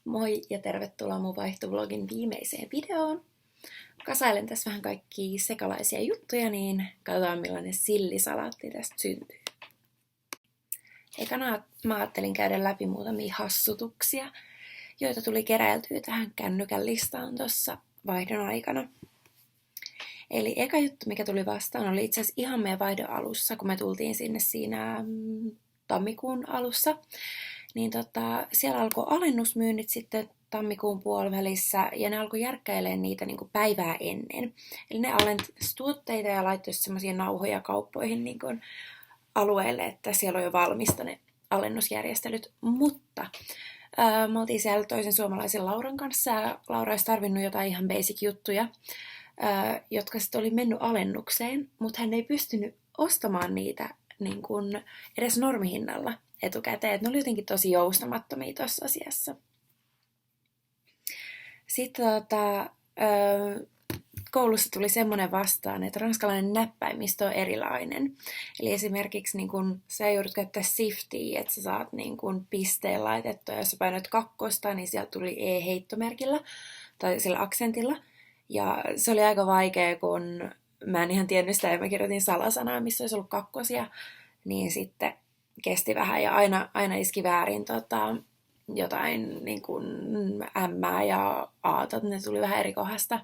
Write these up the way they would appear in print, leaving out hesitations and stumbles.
Moi ja tervetuloa mun vaihtovlogin viimeiseen videoon. Kasailen tässä vähän kaikkia sekalaisia juttuja, niin katsotaan millainen sillisalaatti tästä syntyy. Ekana mä ajattelin käydä läpi muutamia hassutuksia, joita tuli keräiltyä tähän kännykän listaan tuossa vaihdon aikana. Eli eka juttu, mikä tuli vastaan, oli itse asiassa ihan meidän vaihdon alussa, kun me tultiin sinne siinä tammikuun alussa. Niin siellä alkoi alennusmyynnit sitten tammikuun puolivälissä ja ne alkoi järkkäilemään niitä niin kuin päivää ennen. Eli ne alenti tuotteita ja laittoi semmoisia nauhoja kauppoihin niin kuin alueelle, että siellä on jo valmista ne alennusjärjestelyt. Mutta me oltiin siellä toisen suomalaisen Lauran kanssa ja Laura olisi tarvinnut jotain ihan basic juttuja, jotka sitten oli mennyt alennukseen, mutta hän ei pystynyt ostamaan niitä niin kuin edes normihinnalla etukäteen. Et ne oli jotenkin tosi joustamattomia tuossa asiassa. Sitten koulussa tuli semmoinen vastaan, että ranskalainen näppäimistö on erilainen. Eli esimerkiksi niin kun sä joudut käyttää shiftiä, että sä saat niin kun pisteen laitettua. Jos sä painoit kakkosta, niin sieltä tuli E-heittomerkillä tai sillä aksentilla. Ja se oli aika vaikea, kun mä en ihan tiennyt sitä ja mä kirjoitin salasanaa, missä olisi ollut kakkosia. Niin sitten kesti vähän ja aina iski väärin jotain niin kuin M ja A, ne tuli vähän eri kohdasta.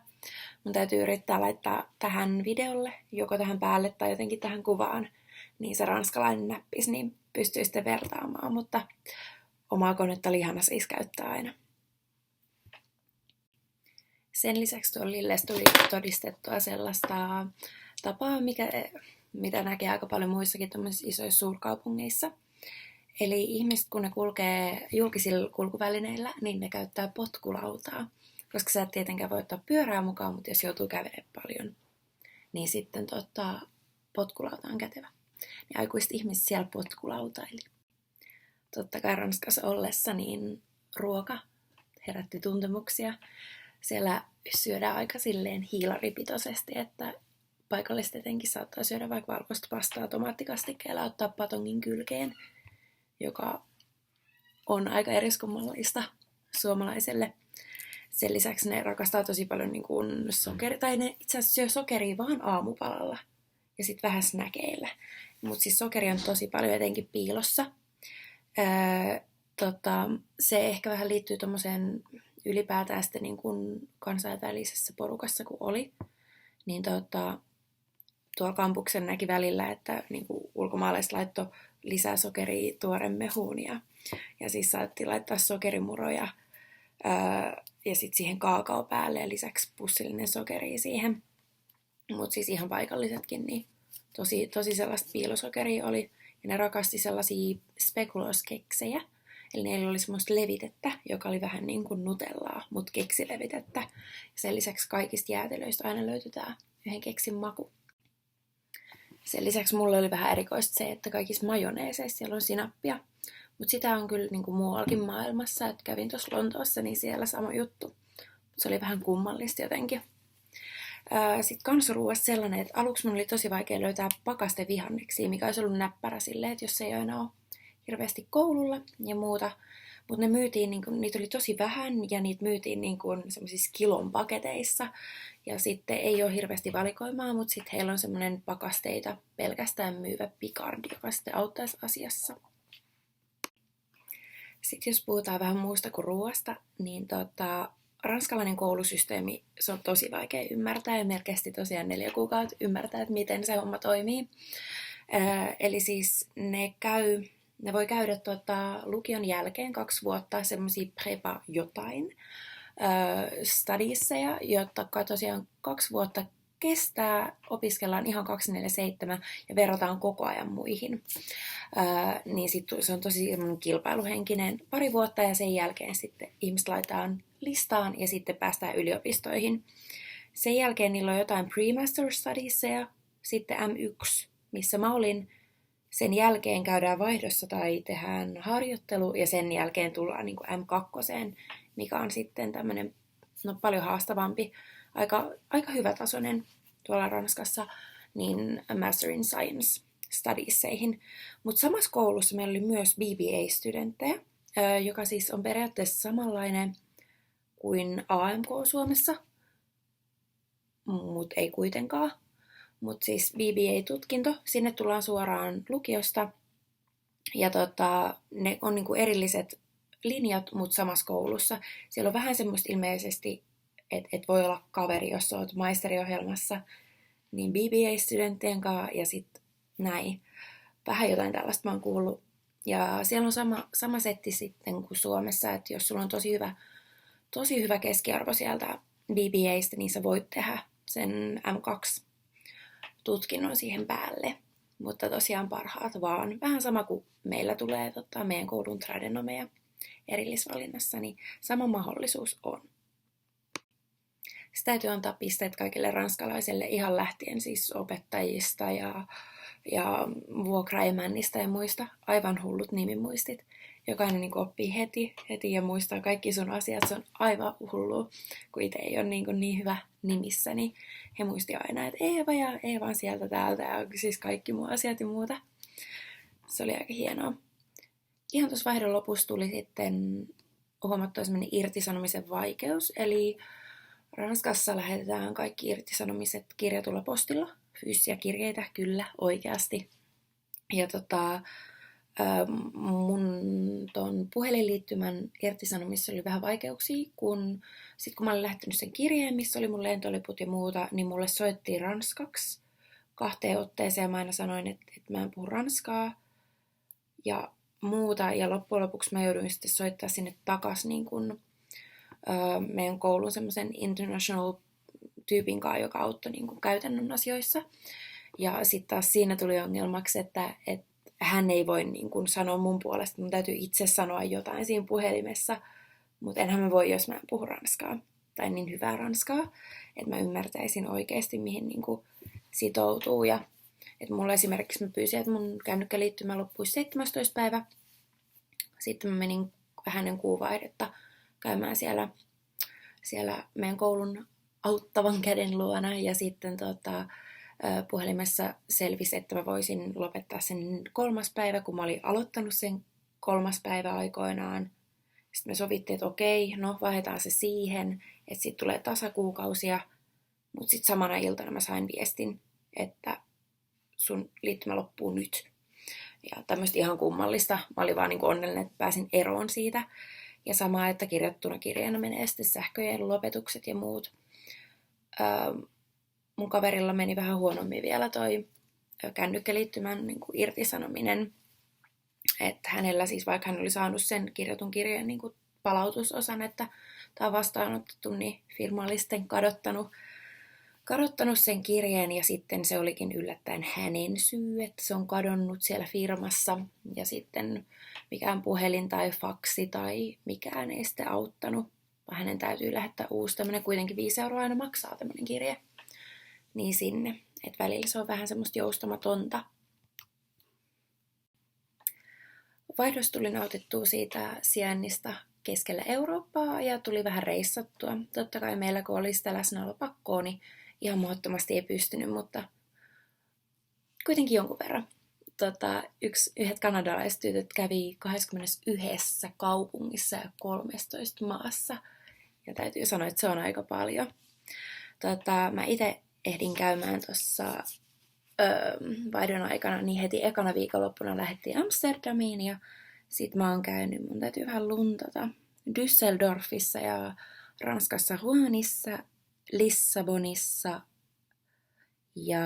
Mun täytyy yrittää laittaa tähän videolle, joko tähän päälle tai jotenkin tähän kuvaan, niin se ranskalainen näppis, niin pystyy sitten vertaamaan, mutta omaa konetta oli ihana siis käyttää aina. Sen lisäksi tuolla Lillessä tuli todistettua sellaista tapaa, mitä näkee aika paljon muissakin isoissa suurkaupungeissa. Eli ihmiset, kun ne kulkee julkisilla kulkuvälineillä, niin ne käyttää potkulautaa. Koska sä et tietenkään voi ottaa pyörää mukaan, mutta jos joutuu kävelemään paljon, niin sitten potkulauta on kätevä. Ja aikuiset ihmiset siellä potkulautaili. Totta kai Ranskassa ollessa niin ruoka herätti tuntemuksia. Siellä syödään aika silleen hiilaripitoisesti, että paikalliset etenkin saattaa syödä vaikka valkoista pastaa tomaattikastikkeella ja ottaa patongin kylkeen, joka on aika eriskummallista suomalaiselle. Sen lisäksi ne rakastaa tosi paljon niin kuin sokeria, tai ne itse asiassa syö sokeria vaan aamupalalla ja sitten vähän snäkeillä. Mutta siis sokeri on tosi paljon etenkin piilossa. Se ehkä vähän liittyy tommoseen ylipäätään sitten niin kuin kansainvälisessä porukassa kun oli. Niin tuolla kampuksen näki välillä, että niin kuin ulkomaalaiset laittoi lisää sokeria tuoremehuun ja siis saatiin laittaa sokerimuroja ja sitten siihen kaakao päälle ja lisäksi pussillinen sokeria siihen. Mutta siis ihan paikallisetkin, niin tosi sellaista piilosokeria oli. Ja ne rakasti sellaisia spekuloskeksejä. Eli neillä oli semmoista levitettä, joka oli vähän niin kuin nutellaa, mutta keksilevitettä. Ja sen lisäksi kaikista jäätelöistä aina löytyi tää yhden keksin maku. Sen lisäksi mulle oli vähän erikoista se, että kaikissa majoneeseissa siellä on sinappia. Mutta sitä on kyllä niin kuin muuallakin maailmassa, että kävin tuossa Lontoossa, niin siellä sama juttu. Se oli vähän kummallista jotenkin. Sitten kansaruuassa sellainen, että aluksi mun oli tosi vaikea löytää pakastevihanneksia, mikä olisi ollut näppärä silleen, että jos ei aina ole hirveästi koululla ja muuta. Mutta ne myytiin, niin kun, niitä oli tosi vähän ja niitä myytiin niin kun semmoisissa kilon paketeissa. Ja sitten ei ole hirveästi valikoimaa, mutta sitten heillä on semmoinen pakasteita pelkästään myyvä Picard, joka sitten auttaisi asiassa. Sitten jos puhutaan vähän muusta kuin ruoasta, niin ranskalainen koulusysteemi, se on tosi vaikea ymmärtää ja meillä kesti tosiaan 4 kuukautta ymmärtää, että miten se homma toimii. Eli siis ne voi käydä lukion jälkeen 2 vuotta semmoisia prepa jotain studiesseja, jotta tosiaan 2 vuotta kestää, opiskellaan ihan 24/7 ja verrataan koko ajan muihin. Niin sitten se on tosi kilpailuhenkinen 2 vuotta ja sen jälkeen sitten ihmiset laitetaan listaan ja sitten päästään yliopistoihin. Sen jälkeen niillä on jotain pre-master studiesia, sitten M1, missä mä olin. Sen jälkeen käydään vaihdossa tai tehdään harjoittelu ja sen jälkeen tullaan niin kuin M2, mikä on sitten tämmöinen paljon haastavampi, aika hyvätasoinen tuolla Ranskassa, niin Master in Science Studieseihin. Mutta samassa koulussa meillä oli myös BBA-studenttejä, joka siis on periaatteessa samanlainen kuin AMK Suomessa, mutta ei kuitenkaan. Mutta siis BBA-tutkinto, sinne tullaan suoraan lukiosta. Ja ne on niinku erilliset linjat, mutta samassa koulussa. Siellä on vähän semmoista ilmeisesti, että et voi olla kaveri, jos olet maisteriohjelmassa, niin BBA-studenttien kanssa ja sitten näin. Vähän jotain tällaista mä oon kuullut. Ja siellä on sama setti sitten kuin Suomessa, että jos sulla on tosi hyvä keskiarvo sieltä BBAstä, niin sä voit tehdä sen M2-tutkinnon siihen päälle. Mutta tosiaan parhaat vaan. Vähän sama kuin meillä tulee meidän koulun tradenomeja erillisvalinnassa, niin sama mahdollisuus on. Sitten täytyy antaa pisteet kaikille ranskalaisille ihan lähtien siis opettajista ja vuokraemännistä ja muista. Aivan hullut nimimuistit. Jokainen niin oppii heti ja muistaa kaikki sun asiat. Se on aivan hullu, kun itse ei ole niin hyvä nimissä, niin he muisti aina, että Eeva on sieltä täältä ja siis kaikki mun asiat ja muuta. Se oli aika hienoa. Ihan tuossa vaihdon lopussa tuli sitten huomattua semmoinen irtisanomisen vaikeus, eli Ranskassa lähetetään kaikki irtisanomiset kirjatulla postilla. Fyysisiä kirjeitä, kyllä, oikeasti. Ja mun ton puhelinliittymän irtisanomissa oli vähän vaikeuksia, kun mä olin lähtenyt sen kirjeen, missä oli mun lentoliput ja muuta, niin mulle soittiin ranskaksi 2 otteeseen ja mä aina sanoin, että mä en puhu ranskaa ja muuta. Ja loppujen lopuksi mä jouduin sitten soittaa sinne takaisin niin kun, meidän koulun semmoisen international tyypin kanssa, joka auttoi niin kun käytännön asioissa. Ja sitten taas siinä tuli ongelmaksi, että hän ei voi niin kun sanoa mun puolesta, mun täytyy itse sanoa jotain siinä puhelimessa, mutta enhän mä voi, jos mä en puhu ranskaa tai niin hyvää ranskaa, että mä ymmärtäisin oikeasti, mihin niin kun sitoutuu. Ja että mulla esimerkiksi mä pyysin, että mun kännykkäliittymä loppuisi 17. päivä. Sitten mä menin vähän ennen kuuvaihdetta käymään siellä meidän koulun auttavan käden luona ja sitten puhelimessa selvisi, että mä voisin lopettaa sen 3. päivä, kun mä olin aloittanut sen 3. päivä aikoinaan. Sitten me sovittiin, että okei, no vaihdetaan se siihen, että sitten tulee tasakuukausia. Mutta sitten samana iltana mä sain viestin, että sun liittymä loppuu nyt. Ja tämmöistä ihan kummallista. Mä olin vaan niin kuin onnellinen, että pääsin eroon siitä. Ja sama, että kirjattuna kirjana menee sitten sähköjen lopetukset ja muut. Mun kaverilla meni vähän huonommin vielä toi kännykkäliittymän niin kuin irtisanominen. Että hänellä siis, vaikka hän oli saanut sen kirjatun kirjeen niin kuin palautusosan, että tämä on vastaanotettu, niin firma oli sitten kadottanut sen kirjeen ja sitten se olikin yllättäen hänen syy, että se on kadonnut siellä firmassa ja sitten mikään puhelin tai faksi tai mikään ei sitten auttanut, vaan hänen täytyy lähettää uusi tämmöinen, kuitenkin 5 € aina maksaa tämmöinen kirje, niin sinne, että välillä se on vähän semmoista joustamatonta. Vaihdos tuli nautittua siitä sijainnista keskellä Eurooppaa ja tuli vähän reissattua. Totta kai meillä kun oli sitä läsnäolopakkoa, niin ihan mahdottomasti ei pystynyt, mutta kuitenkin jonkun verran. Yhdet kanadalaiset tytöt kävi 21 kaupungissa ja 13 maassa. Ja täytyy sanoa, että se on aika paljon. Mä itse ehdin käymään tuossa vaihdon aikana, niin heti ekana viikonloppuna lähdettiin Amsterdamiin ja sit mä oon käynyt, mun täytyy vähän luntata, Düsseldorfissa ja Ranskassa Roanissa, Lissabonissa ja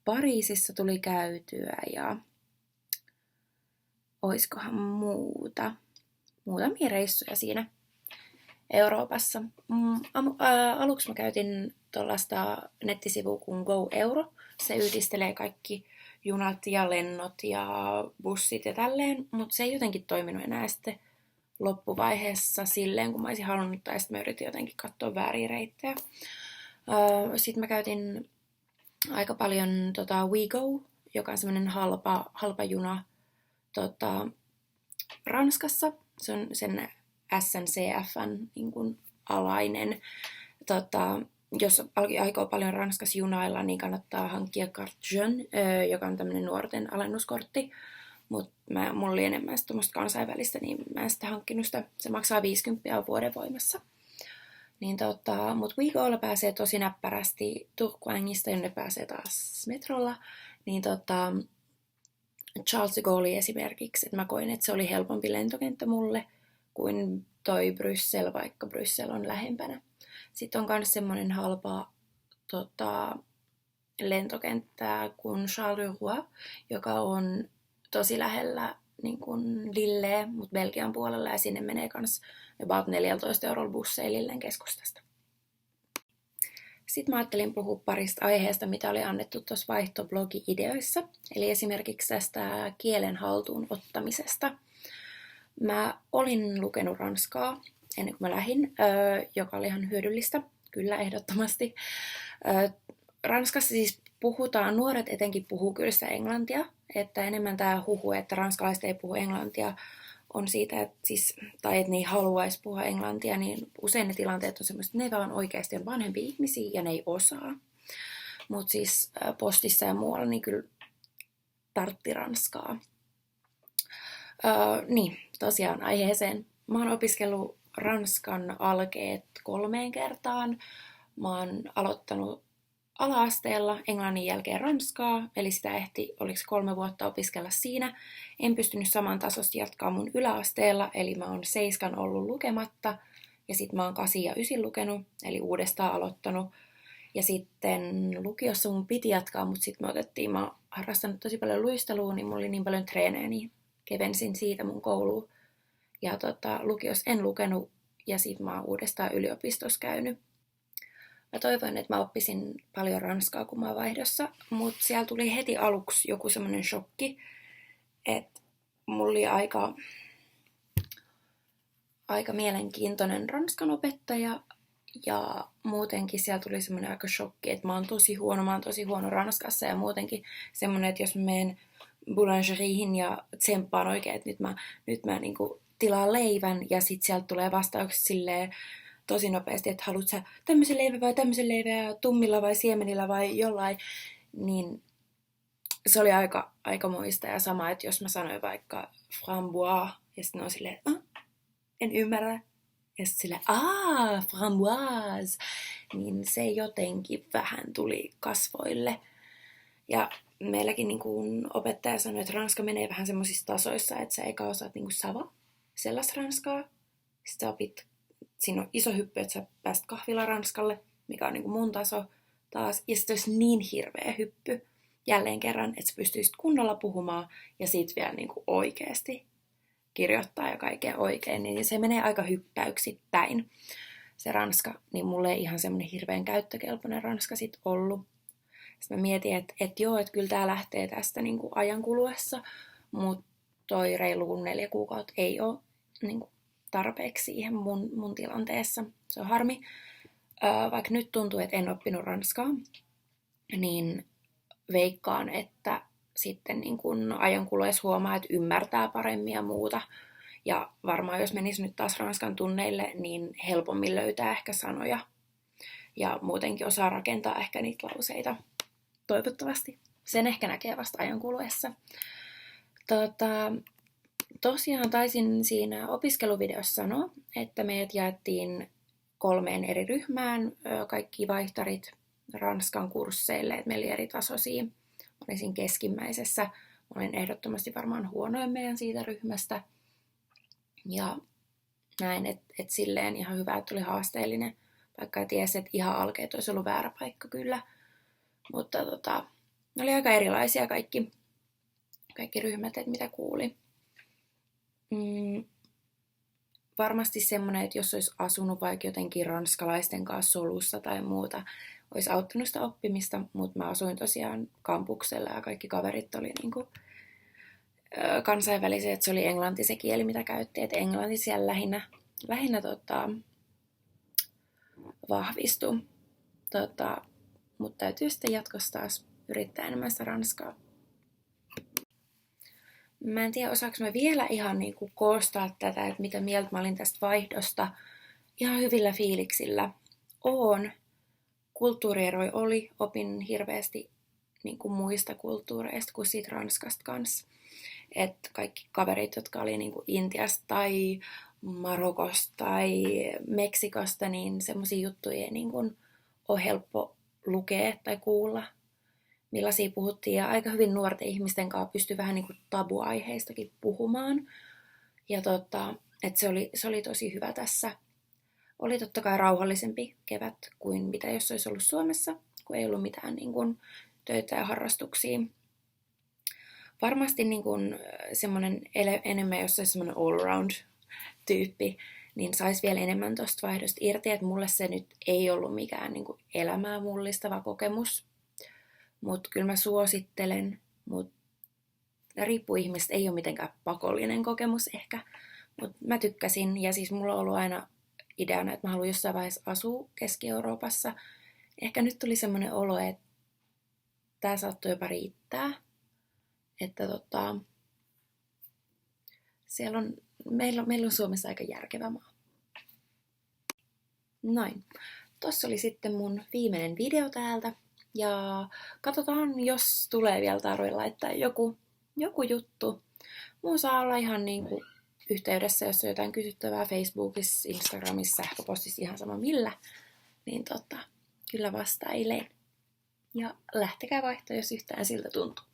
Pariisissa tuli käytyä ja oiskohan muutamia reissuja siinä Euroopassa. Aluksi mä käytin tuollaista nettisivua kuin GoEuro. Se yhdistelee kaikki junat ja lennot ja bussit ja tälleen, mutta se ei jotenkin toiminut enää sitten loppuvaiheessa silleen, kun mä olisin halunnut, tai sitten mä yritin jotenkin katsoa vääriä reittejä. Sitten mä käytin aika paljon WeGo, joka on semmoinen halpa juna Ranskassa. Se on sen SNCF:n niin kuin alainen. Jos aikoo paljon Ranskassa junailla, niin kannattaa hankkia Carte Jeune, joka on tämmöinen nuorten alennuskortti. Mutta mulla oli enemmän tuommoista kansainvälistä, niin mä en sitä hankkinut sitä. Se maksaa 50 vuoden voimassa. Niin mutta WeGolla pääsee tosi näppärästi Tourcoingista, jonne pääsee taas metrolla. Niin Charles de Gaulle esimerkiksi, että mä koin, että se oli helpompi lentokenttä mulle kuin toi Bryssel, vaikka Bryssel on lähempänä. Sitten on myös semmoinen halpa lentokenttä kuin Charles de Gaulle, joka on tosi lähellä niin kuin Lilleä, mutta Belgian puolella, ja sinne menee myös about 14 € busseilla Lillen keskustasta. Sitten mä ajattelin puhua parista aiheesta, mitä oli annettu tuossa vaihtoblogi-ideoissa, eli esimerkiksi tästä kielen haltuun ottamisesta. Mä olin lukenut ranskaa ennen kuin mä lähdin, joka oli ihan hyödyllistä, kyllä ehdottomasti. Ranskassa siis puhutaan, nuoret etenkin puhuu kyllä sitä englantia, että enemmän tämä huhu, että ranskalaiset ei puhu englantia, on siitä, että tai että ne ei haluaisi puhua englantia, niin usein ne tilanteet on semmoista, että ne vaan oikeasti on vanhempia ihmisiä ja ne ei osaa. Mutta siis postissa ja muualla niin kyllä tartti ranskaa. Niin, tosiaan aiheeseen. Mä oon opiskellut ranskan alkeet 3 kertaan. Mä oon aloittanut ala-asteella englannin jälkeen ranskaa, eli sitä oliko 3 vuotta opiskella siinä. En pystynyt samantasoisesti jatkaa mun yläasteella, eli mä oon 7 ollut lukematta, ja sitten mä oon 8 ja 9 lukenut, eli uudestaan aloittanut. Ja sitten lukiossa mun piti jatkaa, mutta sitten mä oon harrastanut tosi paljon luistelua, niin mulla oli niin paljon treenejä, niin kevensin siitä mun kouluun. Ja lukiossa en lukenut, ja sitten mä oon uudestaan yliopistossa käynyt. Mä toivoin, että mä oppisin paljon ranskaa, kun mä oon vaihdossa, mutta siellä tuli heti aluksi joku semmoinen shokki, että mulla oli aika mielenkiintoinen ranskan opettaja, ja muutenkin siellä tuli semmoinen aika shokki, että mä oon tosi huono ranskassa, ja muutenkin semmoinen, että jos mä menen boulangeriin ja tsemppaan oikein, että nyt mä niinku tilaan leivän, ja sit sieltä tulee vastaukset silleen, tosi nopeasti, että haluat sä tämmöisen leivän ja tummilla vai siemenillä vai jollain, niin se oli aika muista. Ja sama, että jos mä sanoin vaikka framboise, ja sitten on silleen, en ymmärrä, ja sitten silleen, framboise, niin se jotenkin vähän tuli kasvoille. Ja meilläkin niin kuin opettaja sanoi, että ranska menee vähän semmoisissa tasoissa, että sä eka osaat niin kuin sava, sellaista ranskaa, sitten sä opit. Siinä on iso hyppy, että sä pääst kahvilaranskalle, mikä on niin kuin mun taso taas. Ja sitten olisi niin hirveä hyppy jälleen kerran, että sä pystyisit kunnolla puhumaan ja sit vielä niin kuin oikeasti kirjoittaa ja kaikkea oikein. Niin se menee aika hyppäyksittäin se ranska. Niin mulle ei ihan semmoinen hirveän käyttökelpoinen ranska sit ollut. Sitten mä mietin, että joo, että kyllä tää lähtee tästä niin kuin ajan kuluessa, mutta toi reiluun 4 kuukautta ei ole niin kuin tarpeeksi siihen mun tilanteessa. Se on harmi. Vaikka nyt tuntuu, että en oppinut ranskaa, niin veikkaan, että sitten niin kun ajan kuluessa huomaa, että ymmärtää paremmin ja muuta. Ja varmaan jos menisi nyt taas ranskan tunneille, niin helpommin löytää ehkä sanoja. Ja muutenkin osaa rakentaa ehkä niitä lauseita. Toivottavasti. Sen ehkä näkee vasta ajan kuluessa. Tosiaan taisin siinä opiskeluvideossa sanoa, että meidät jaettiin 3 eri ryhmään, kaikki vaihtarit ranskan kursseille, että meillä oli eri tasoisia. Mä olin siinä keskimmäisessä. Mä olin ehdottomasti varmaan huonoin meidän siitä ryhmästä. Ja näin, että silleen ihan hyvä, että tuli haasteellinen, vaikka tiesi, että ihan alkeet olisi ollut väärä paikka kyllä. Mutta ne oli aika erilaisia kaikki ryhmät, että mitä kuuli. Varmasti semmoinen, että jos olisi asunut vaikka jotenkin ranskalaisten kanssa solussa tai muuta, olisi auttanut sitä oppimista, mutta mä asuin tosiaan kampuksella ja kaikki kaverit oli niinku kansainvälisiä, että se oli englanti se kieli, mitä käytti, että englanti siellä lähinnä vahvistui. Mutta täytyy sitten jatkossa taas yrittää enemmän sitä ranskaa. Mä en tiedä, osaanko mä vielä ihan niinku koostaa tätä, että mitä mieltä mä olin tästä vaihdosta. Ihan hyvillä fiiliksillä. Kulttuurieroja opin hirveästi niinku muista kulttuureista kuin siitä ranskasta kanssa. että kaikki kaverit, jotka oli niin kuin Intiasta tai Marokosta tai Meksikosta, niin semmoisia juttuja ei niin kuin ole helppo lukea tai kuulla, millaisia puhuttiin. Ja aika hyvin nuorten ihmisten kanssa pystyi vähän niin kuin tabuaiheistakin puhumaan. Ja että se oli tosi hyvä tässä. Oli totta kai rauhallisempi kevät kuin mitä jos olisi ollut Suomessa, kun ei ollut mitään niin kuin töitä ja harrastuksia. Varmasti niin kuin semmoinen enemmän, jos olisi semmoinen all-around-tyyppi, niin saisi vielä enemmän tuosta vaihdosta irti, että mulle se nyt ei ollut mikään niin kuin elämää mullistava kokemus. Mutta kyllä mä suosittelen, mutta riippuu ihmistä, ei ole mitenkään pakollinen kokemus ehkä. Mutta mä tykkäsin, ja siis mulla on ollut aina ideana, että mä haluan jossain vaiheessa asua Keski-Euroopassa. Ehkä nyt tuli semmoinen olo, että tää saattoi jopa riittää. Että meillä on Suomessa aika järkevä maa. Noin. Tossa oli sitten mun viimeinen video täältä. Ja katsotaan, jos tulee vielä tarve laittaa joku juttu. Muu saa olla ihan niinku yhteydessä, jos on jotain kysyttävää Facebookissa, Instagramissa, sähköpostissa, ihan sama millä. Niin kyllä vastailen. Ja lähtekää vaihtoon, jos yhtään siltä tuntuu.